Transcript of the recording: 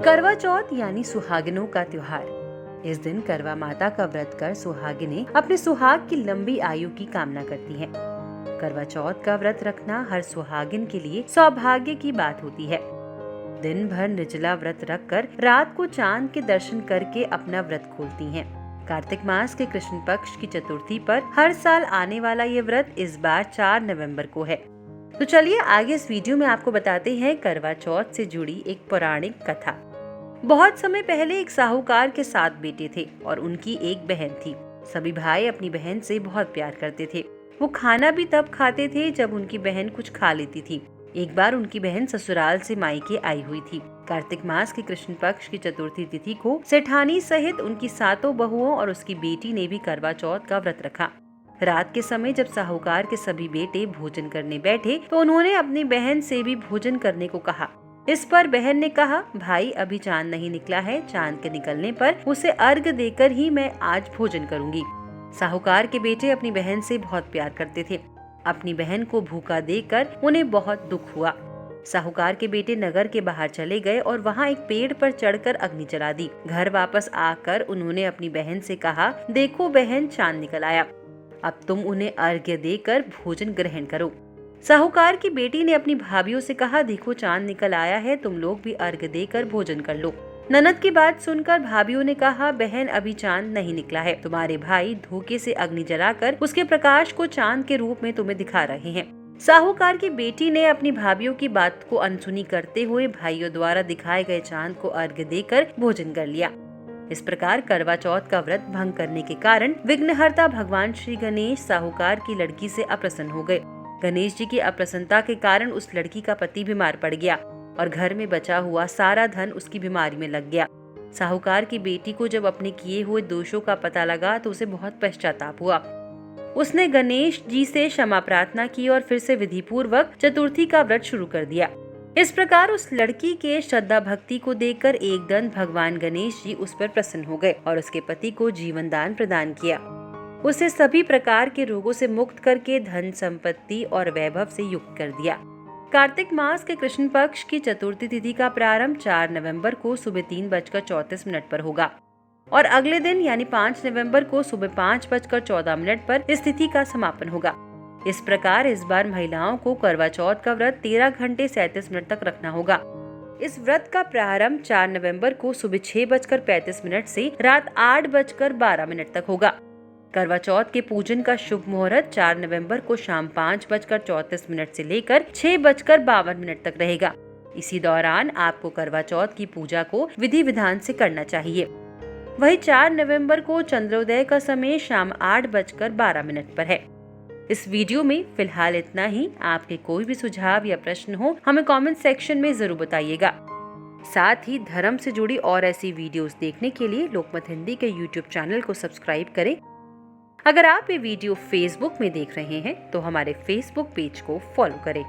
करवा चौथ यानी सुहागिनों का त्योहार। इस दिन करवा माता का व्रत कर सुहागिनें अपने सुहाग की लंबी आयु की कामना करती हैं। करवा चौथ का व्रत रखना हर सुहागिन के लिए सौभाग्य की बात होती है। दिन भर निर्जला व्रत रखकर रात को चांद के दर्शन करके अपना व्रत खोलती हैं। कार्तिक मास के कृष्ण पक्ष की चतुर्थी पर हर साल आने वाला ये व्रत इस बार 4 नवंबर को है। तो चलिए आगे इस वीडियो में आपको बताते हैं करवा चौथ से जुड़ी एक पौराणिक कथा। बहुत समय पहले एक साहूकार के 7 बेटे थे और उनकी एक बहन थी। सभी भाई अपनी बहन से बहुत प्यार करते थे। वो खाना भी तब खाते थे जब उनकी बहन कुछ खा लेती थी। एक बार उनकी बहन ससुराल से मायके आई हुई थी। कार्तिक मास के कृष्ण पक्ष की चतुर्थी तिथि को सेठानी सहित उनकी 7 बहुओं और उसकी बेटी ने भी करवा चौथ का व्रत रखा। रात के समय जब साहूकार के सभी बेटे भोजन करने बैठे तो उन्होंने अपनी बहन से भी भोजन करने को कहा। इस पर बहन ने कहा, भाई अभी चांद नहीं निकला है, चांद के निकलने पर उसे अर्घ देकर ही मैं आज भोजन करूंगी। साहूकार के बेटे अपनी बहन से बहुत प्यार करते थे। अपनी बहन को भूखा देखकर उन्हें बहुत दुख हुआ। साहूकार के बेटे नगर के बाहर चले गए और वहाँ एक पेड़ पर चढ़कर अग्नि जला दी। घर वापस आकर उन्होंने अपनी बहन से कहा, देखो बहन, चांद निकल आया, अब तुम उन्हें अर्घ्य देकर भोजन ग्रहण करो। साहूकार की बेटी ने अपनी भाभीओं से कहा, देखो चांद निकल आया है, तुम लोग भी अर्घ्य देकर भोजन कर लो। ननद की बात सुनकर भाभीओं ने कहा, बहन अभी चांद नहीं निकला है, तुम्हारे भाई धोखे से अग्नि जलाकर उसके प्रकाश को चांद के रूप में तुम्हें दिखा रहे हैं। साहूकार की बेटी ने अपनी भाभीओं की बात को अनसुनी करते हुए भाइयों द्वारा दिखाए गए चांद को अर्घ्य देकर भोजन कर लिया। इस प्रकार करवा चौथ का व्रत भंग करने के कारण विघ्नहर्ता भगवान श्री गणेश साहूकार की लड़की से अप्रसन्न हो गए। गणेश जी की अप्रसन्नता के कारण उस लड़की का पति बीमार पड़ गया और घर में बचा हुआ सारा धन उसकी बीमारी में लग गया। साहूकार की बेटी को जब अपने किए हुए दोषों का पता लगा तो उसे बहुत पश्चाताप हुआ। उसने गणेश जी से क्षमा प्रार्थना की और फिर से विधि पूर्वक चतुर्थी का व्रत शुरू कर दिया। इस प्रकार उस लड़की के श्रद्धा भक्ति को देखकर एकदम भगवान गणेश जी उस पर प्रसन्न हो गए और उसके पति को जीवन दान प्रदान किया। उसे सभी प्रकार के रोगों से मुक्त करके धन संपत्ति और वैभव से युक्त कर दिया। कार्तिक मास के कृष्ण पक्ष की चतुर्थी तिथि का प्रारंभ 4 नवंबर को सुबह 3:34 पर होगा और अगले दिन यानी 5 नवंबर को सुबह 5:14 पर इस तिथि का समापन होगा। इस प्रकार इस बार महिलाओं को करवा चौथ का व्रत 13 घंटे 37 मिनट तक रखना होगा। इस व्रत का प्रारंभ 4 नवंबर को सुबह 6:35 से रात 8:12 तक होगा। करवा चौथ के पूजन का शुभ मुहूर्त 4 नवंबर को शाम 5:34 से लेकर 6:52 तक रहेगा। इसी दौरान आपको करवा चौथ की पूजा को विधि विधान से करना चाहिए। वही 4 नवंबर को चंद्रोदय का समय शाम 8:12 पर है। इस वीडियो में फिलहाल इतना ही। आपके कोई भी सुझाव या प्रश्न हो हमें कमेंट सेक्शन में जरूर बताइएगा। साथ ही धर्म से जुड़ी और ऐसी वीडियोस देखने के लिए लोकमत हिंदी के यूट्यूब चैनल को सब्सक्राइब करें। अगर आप ये वीडियो फेसबुक में देख रहे हैं तो हमारे फेसबुक पेज को फॉलो करें।